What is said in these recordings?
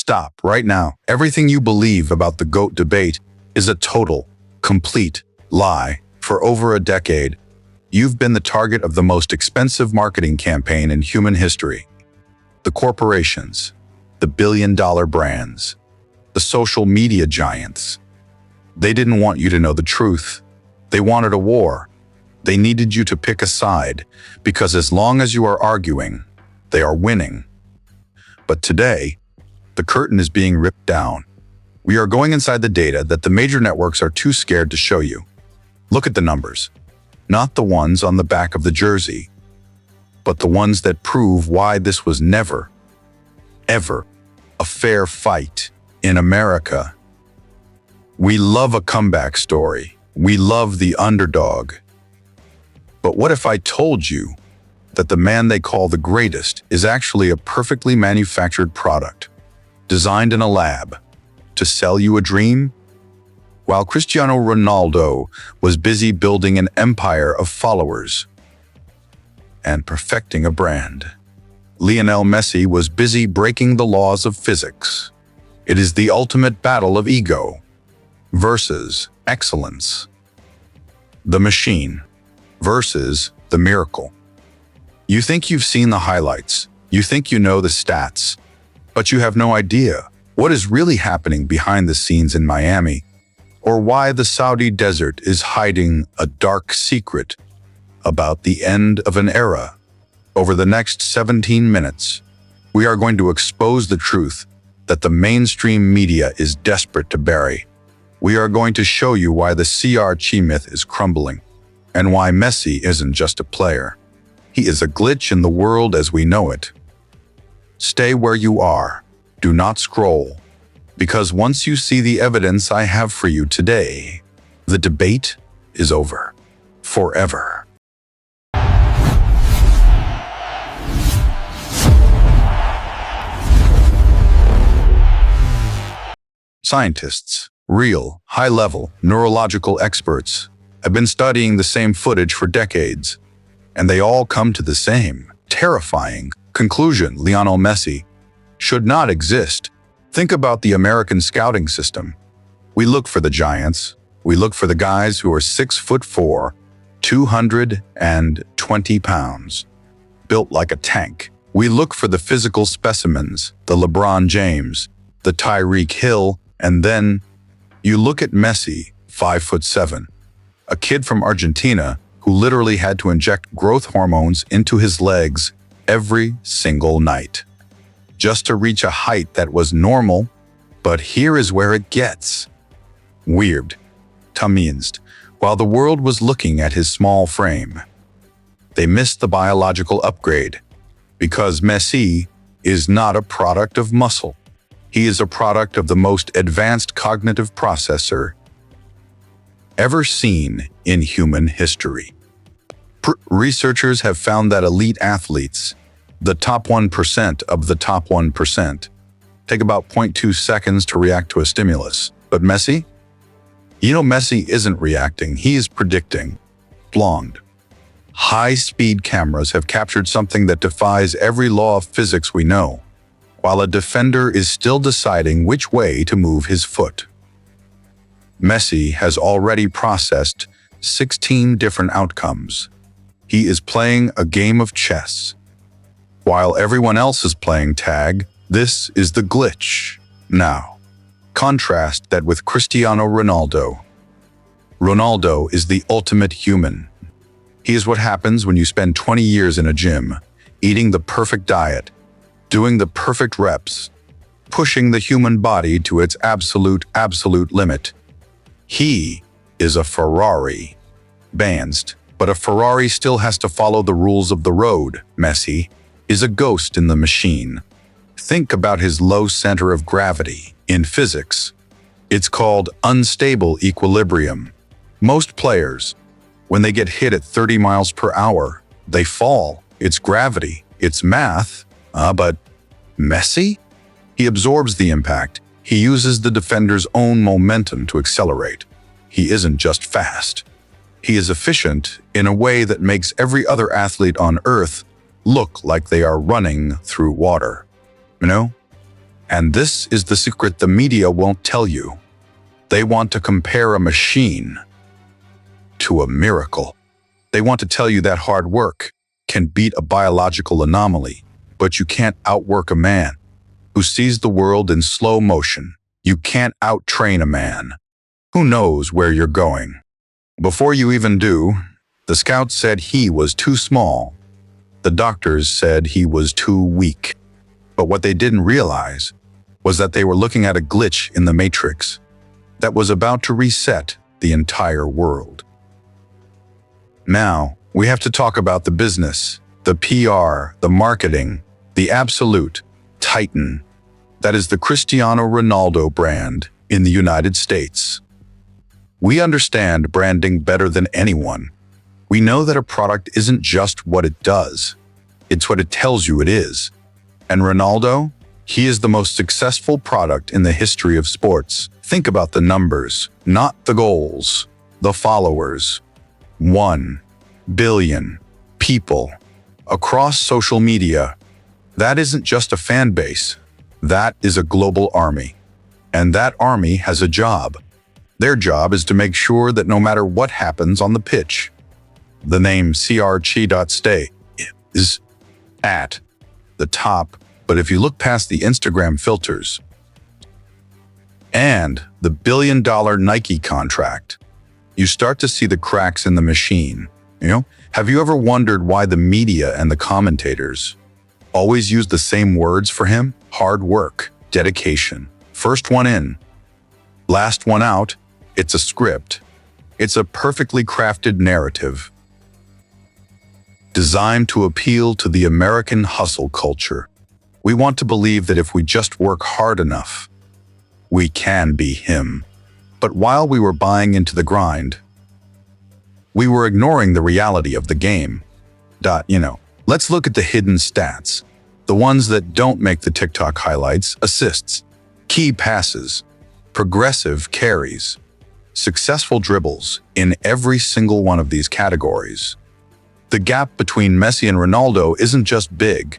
Stop right now. Everything you believe about the GOAT debate is a total, complete lie. For over a decade, you've been the target of the most expensive marketing campaign in human history. The corporations, the billion-dollar brands, the social media giants. They didn't want you to know the truth. They wanted a war. They needed you to pick a side, because as long as you are arguing, they are winning. But today, the curtain is being ripped down. We are going inside the data that the major networks are too scared to show you. Look at the numbers, not the ones on the back of the jersey, but the ones that prove why this was never, ever a fair fight in America. We love a comeback story. We love the underdog. But what if I told you that the man they call the greatest is actually a perfectly manufactured product, designed in a lab, to sell you a dream? While Cristiano Ronaldo was busy building an empire of followers and perfecting a brand, Lionel Messi was busy breaking the laws of physics. It is the ultimate battle of ego versus excellence. The machine versus the miracle. You think you've seen the highlights, you think you know the stats, but you have no idea what is really happening behind the scenes in Miami, or why the Saudi desert is hiding a dark secret about the end of an era. Over the next 17 minutes, we are going to expose the truth that the mainstream media is desperate to bury. We are going to show you why the CR myth is crumbling, and why Messi isn't just a player. He is a glitch in the world as we know it. Stay where you are. Do not scroll, because once you see the evidence I have for you today, the debate is over. Forever. Scientists, real, high-level, neurological experts, have been studying the same footage for decades, and they all come to the same, terrifying conclusion: Lionel Messi should not exist. Think about the American scouting system. We look for the giants. We look for the guys who are 6'4", 220 pounds, built like a tank. We look for the physical specimens, the LeBron James, the Tyreek Hill, and then you look at Messi, 5'7", a kid from Argentina who literally had to inject growth hormones into his legs every single night, just to reach a height that was normal. But here is where it gets weird. Tamized. While the world was looking at his small frame, they missed the biological upgrade, because Messi is not a product of muscle. He is a product of the most advanced cognitive processor ever seen in human history. Researchers have found that elite athletes, the top 1% of the top 1%, take about 0.2 seconds to react to a stimulus. But Messi? Messi isn't reacting, he is predicting. Blonde. High-speed cameras have captured something that defies every law of physics we know, while a defender is still deciding which way to move his foot. Messi has already processed 16 different outcomes. He is playing a game of chess. While everyone else is playing tag, this is the glitch. Now, contrast that with Cristiano Ronaldo. Ronaldo is the ultimate human. He is what happens when you spend 20 years in a gym, eating the perfect diet, doing the perfect reps, pushing the human body to its absolute limit. He is a Ferrari. Banned, but a Ferrari still has to follow the rules of the road. Messi is a ghost in the machine. Think about his low center of gravity. In physics, it's called unstable equilibrium. Most players, when they get hit at 30 miles per hour, they fall. It's gravity, it's math. But Messi? He absorbs the impact. He uses the defender's own momentum to accelerate. He isn't just fast. He is efficient in a way that makes every other athlete on Earth look like they are running through water. And this is the secret the media won't tell you. They want to compare a machine to a miracle. They want to tell you that hard work can beat a biological anomaly, but you can't outwork a man who sees the world in slow motion. You can't out-train a man who knows where you're going. Before you even do, the scouts said he was too small. The doctors said he was too weak. But what they didn't realize was that they were looking at a glitch in the matrix that was about to reset the entire world. Now, we have to talk about the business, the PR, the marketing, the absolute titan that is the Cristiano Ronaldo brand in the United States. We understand branding better than anyone. We know that a product isn't just what it does, it's what it tells you it is. And Ronaldo, he is the most successful product in the history of sports. Think about the numbers, not the goals, the followers. 1 billion people across social media. That isn't just a fan base. That is a global army. And that army has a job. Their job is to make sure that no matter what happens on the pitch, the name CR.stay is at the top. But if you look past the Instagram filters and the billion-dollar Nike contract, you start to see the cracks in the machine. Have you ever wondered why the media and the commentators always use the same words for him? Hard work, dedication, first one in, last one out. It's a script. It's a perfectly crafted narrative designed to appeal to the American hustle culture. We want to believe that if we just work hard enough, we can be him. But while we were buying into the grind, we were ignoring the reality of the game. Let's look at the hidden stats, the ones that don't make the TikTok highlights: assists, key passes, progressive carries, successful dribbles in every single one of these categories. The gap between Messi and Ronaldo isn't just big,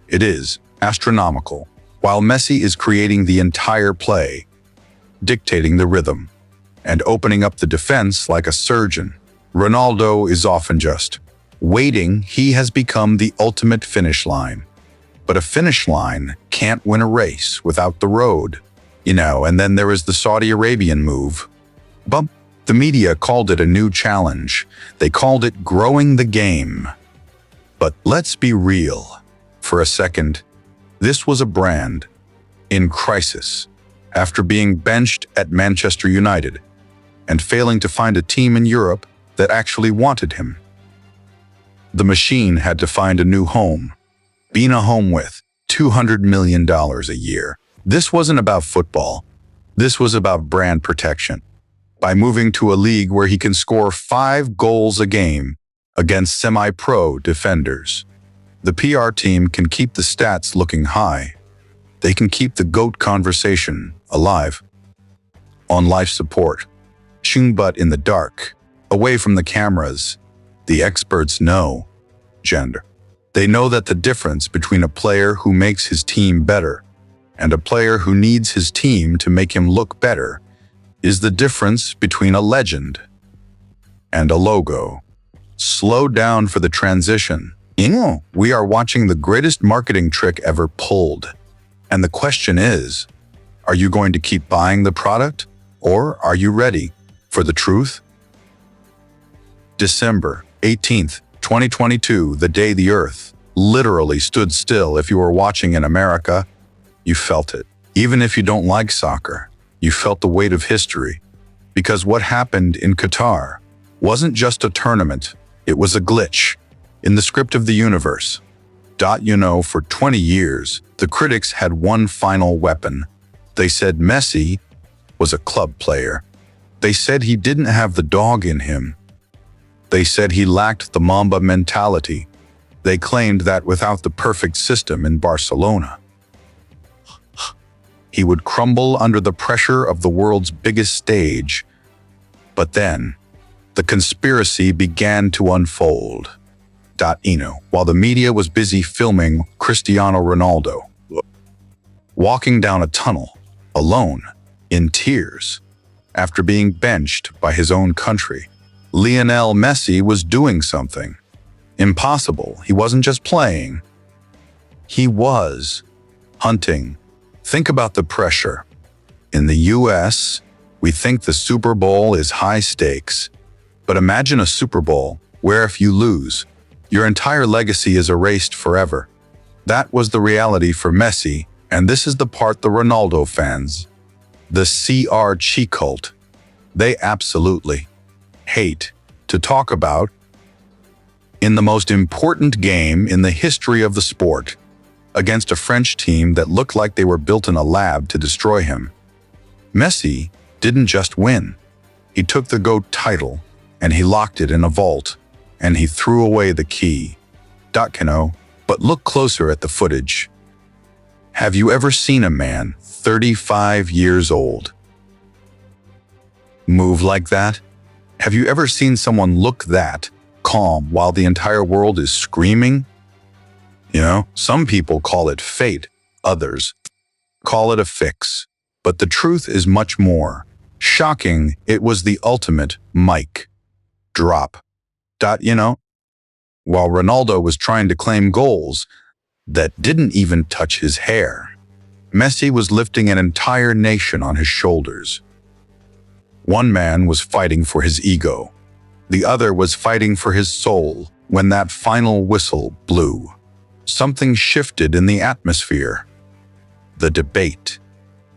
it is astronomical. While Messi is creating the entire play, dictating the rhythm, and opening up the defense like a surgeon, Ronaldo is often just waiting. He has become the ultimate finish line. But a finish line can't win a race without the road. And then there is the Saudi Arabian move. But the media called it a new challenge. They called it growing the game. But let's be real for a second. This was a brand in crisis after being benched at Manchester United and failing to find a team in Europe that actually wanted him. The machine had to find a new home, being a home with $200 million a year. This wasn't about football. This was about brand protection. By moving to a league where he can score 5 goals a game against semi-pro defenders, the PR team can keep the stats looking high. They can keep the GOAT conversation alive. On life support, but in the dark, away from the cameras, the experts know gender. They know that the difference between a player who makes his team better and a player who needs his team to make him look better is the difference between a legend and a logo. Slow down for the transition. We are watching the greatest marketing trick ever pulled. And the question is, are you going to keep buying the product, or are you ready for the truth? December 18th, 2022, the day the earth literally stood still. If you were watching in America, you felt it. Even if you don't like soccer, you felt the weight of history. Because what happened in Qatar wasn't just a tournament, it was a glitch in the script of the universe. For 20 years, the critics had one final weapon. They said Messi was a club player. They said he didn't have the dog in him. They said he lacked the Mamba mentality. They claimed that without the perfect system in Barcelona, he would crumble under the pressure of the world's biggest stage. But then, the conspiracy began to unfold. While the media was busy filming Cristiano Ronaldo walking down a tunnel, alone, in tears, after being benched by his own country. Lionel Messi was doing something impossible. He wasn't just playing. He was hunting. Think about the pressure. In the US, we think the Super Bowl is high stakes. But imagine a Super Bowl where if you lose, your entire legacy is erased forever. That was the reality for Messi, and this is the part the Ronaldo fans, the CR cult, they absolutely hate to talk about. In the most important game in the history of the sport, against a French team that looked like they were built in a lab to destroy him, Messi didn't just win. He took the GOAT title and he locked it in a vault and he threw away the key. But look closer at the footage. Have you ever seen a man 35 years old move like that? Have you ever seen someone look that calm while the entire world is screaming? Some people call it fate, others call it a fix. But the truth is much more shocking. It was the ultimate mic drop. While Ronaldo was trying to claim goals that didn't even touch his hair, Messi was lifting an entire nation on his shoulders. One man was fighting for his ego. The other was fighting for his soul. When that final whistle blew, something shifted in the atmosphere. The debate,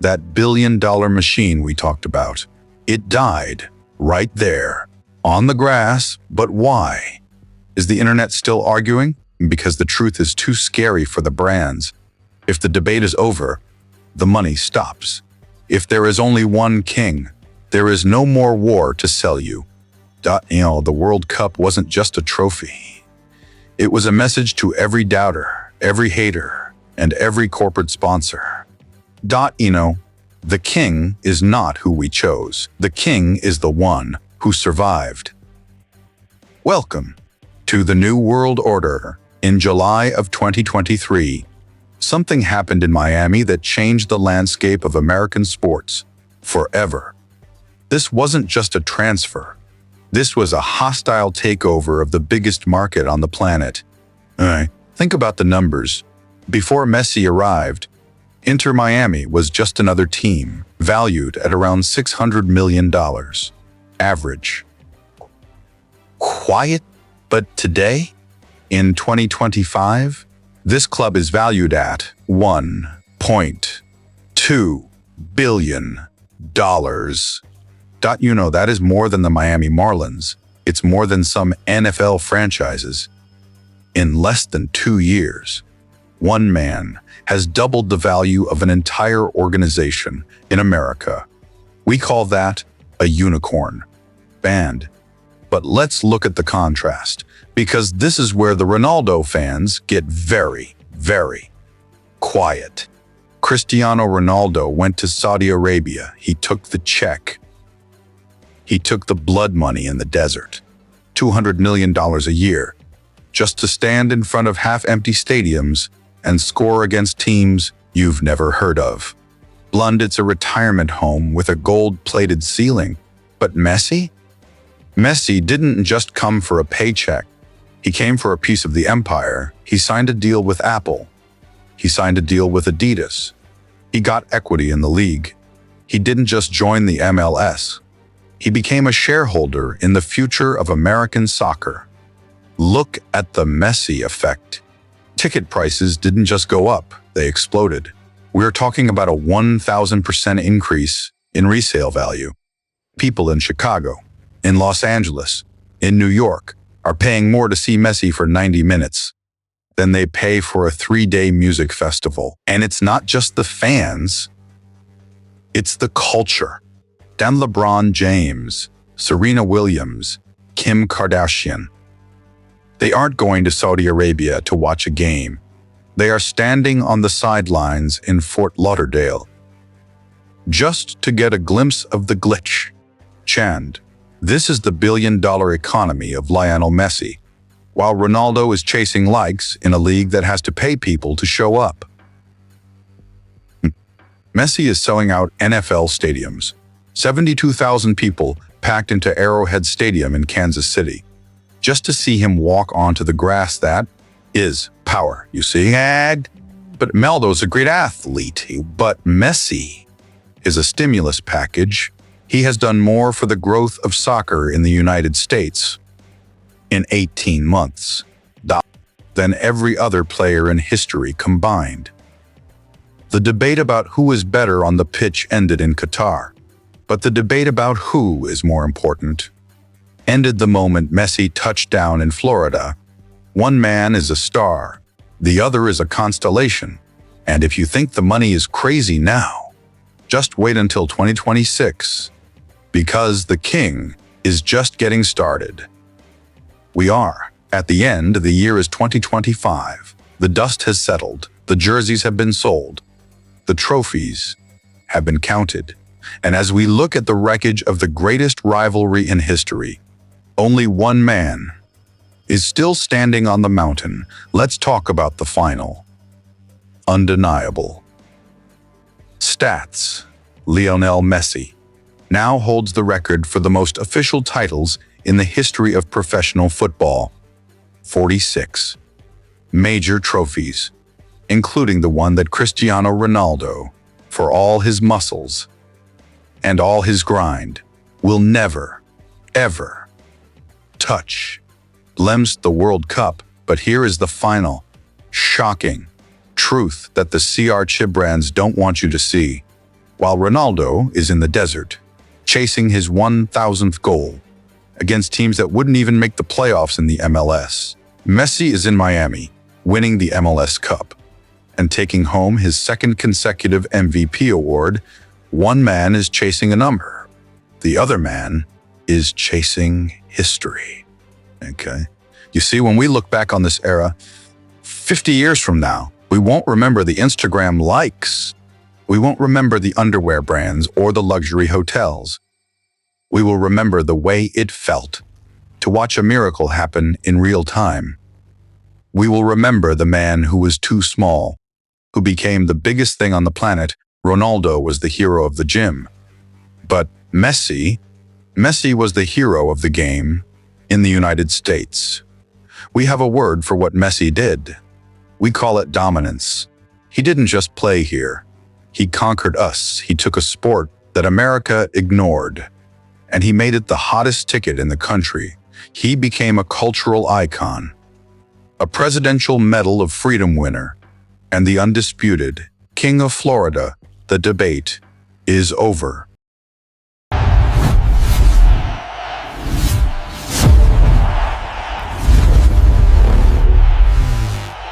that billion-dollar machine we talked about, it died right there, on the grass. But why? Is the internet still arguing? Because the truth is too scary for the brands. If the debate is over, the money stops. If there is only one king, there is no more war to sell you. The World Cup wasn't just a trophy. It was a message to every doubter, every hater, and every corporate sponsor. The king is not who we chose. The king is the one who survived. Welcome to the New World Order. In July of 2023, something happened in Miami that changed the landscape of American sports forever. This wasn't just a transfer. This was a hostile takeover of the biggest market on the planet. Think about the numbers. Before Messi arrived, Inter Miami was just another team, valued at around $600 million. Average. Quiet, but today, in 2025, this club is valued at $1.2 billion. That is more than the Miami Marlins. It's more than some NFL franchises. In less than 2 years, one man has doubled the value of an entire organization in America. We call that a unicorn. Banned. But let's look at the contrast, because this is where the Ronaldo fans get very, very quiet. Cristiano Ronaldo went to Saudi Arabia. He took the check. He took the blood money in the desert, $200 million a year, just to stand in front of half-empty stadiums and score against teams you've never heard of. It's a retirement home with a gold-plated ceiling. But Messi? Messi didn't just come for a paycheck. He came for a piece of the empire. He signed a deal with Apple. He signed a deal with Adidas. He got equity in the league. He didn't just join the MLS. He became a shareholder in the future of American soccer. Look at the Messi effect. Ticket prices didn't just go up, they exploded. We're talking about a 1,000% increase in resale value. People in Chicago, in Los Angeles, in New York, are paying more to see Messi for 90 minutes than they pay for a 3-day music festival. And it's not just the fans, it's the culture. LeBron James, Serena Williams, Kim Kardashian. They aren't going to Saudi Arabia to watch a game. They are standing on the sidelines in Fort Lauderdale just to get a glimpse of the glitch. Chand, this is the billion-dollar economy of Lionel Messi, while Ronaldo is chasing likes in a league that has to pay people to show up. Messi is selling out NFL stadiums. 72,000 people packed into Arrowhead Stadium in Kansas City, just to see him walk onto the grass. That is power, you see? But Ronaldo's a great athlete, but Messi is a stimulus package. He has done more for the growth of soccer in the United States in 18 months than every other player in history combined. The debate about who is better on the pitch ended in Qatar, but the debate about who is more important ended the moment Messi touched down in Florida. One man is a star, the other is a constellation, and if you think the money is crazy now, just wait until 2026, because the king is just getting started. We are. At the end, the year is 2025. The dust has settled. The jerseys have been sold. The trophies have been counted. And as we look at the wreckage of the greatest rivalry in history, only one man is still standing on the mountain. Let's talk about the final. Undeniable. Stats. Lionel Messi now holds the record for the most official titles in the history of professional football. 46 major trophies, including the one that Cristiano Ronaldo, for all his muscles and all his grind, will never, ever touch. Lem's the World Cup, but here is the final, shocking truth that the CR Chibrans don't want you to see. While Ronaldo is in the desert, chasing his 1,000th goal against teams that wouldn't even make the playoffs in the MLS, Messi is in Miami, winning the MLS Cup and taking home his second consecutive MVP award. One man is chasing a number. The other man is chasing history. Okay? You see, when we look back on this era, 50 years from now, we won't remember the Instagram likes. We won't remember the underwear brands or the luxury hotels. We will remember the way it felt to watch a miracle happen in real time. We will remember the man who was too small, who became the biggest thing on the planet. Ronaldo was the hero of the gym. But Messi was the hero of the game in the United States. We have a word for what Messi did. We call it dominance. He didn't just play here. He conquered us. He took a sport that America ignored, and he made it the hottest ticket in the country. He became a cultural icon, a Presidential Medal of Freedom winner, and the undisputed King of Florida. The debate is over.